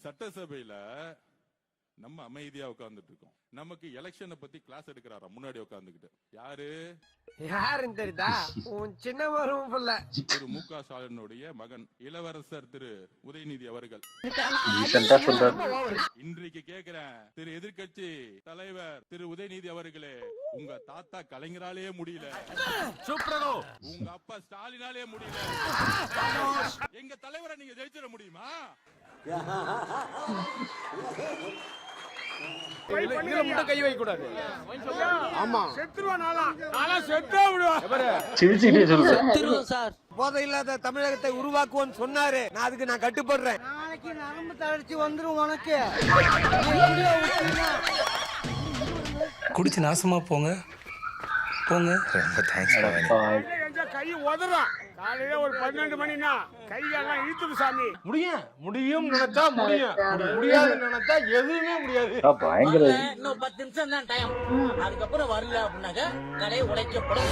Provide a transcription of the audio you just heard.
சட்டசபையில நம்ம அமைதியா உட்கார்ந்துட்டு இருக்கோம். நமக்கு எலெக்ஷனை பத்தி கிளாஸ் எடுக்கிறாரா முன்னாடி உட்கார்ந்துகிட்டு? யாருன்னு தெரியுதா? உன் சின்ன மருமகன் புள்ள. திரு மு.க. ஸ்டாலினுடைய மகன் இளவரசர் திரு உதயநிதி அவர்கள். இன்றைக்கு கேக்குறேன், திரு எதிர்க்கட்சி தலைவர் திரு உதயநிதி அவர்களே, உங்க தாத்தா கலைஞராலே முடியல, உங்க அப்பா ஸ்டாலினாலே முடியல, எங்க தலைவரை நீங்க ஜெயிச்சிட முடியுமா? கை வைக்க கூடாது. ஆமா, போதை இல்லாத தமிழகத்தை உருவாக்குவோன்னு சொன்னாரு. நான் அதுக்கு நான் கட்டுப்படுறேன். நாளைக்கு நரம்பு தளர்ச்சி வந்துரும் உனக்கு. குடிச்சு நாசமா போங்க போங்க. ரொம்ப தேங்க்ஸ். கை உதறான். காலையில ஒரு 12 மணினா கையெல்லாம் இழுத்துது சாமி. முடியும் நினைச்சா முடியும், முடியாது நினைச்சா எதுவுமே முடியாது. இன்னும் 10 நிமிஷம் தான் டைம். அதுக்கப்புறம் வரல அப்படின்னாக்க கடை உடைக்கப்படும்.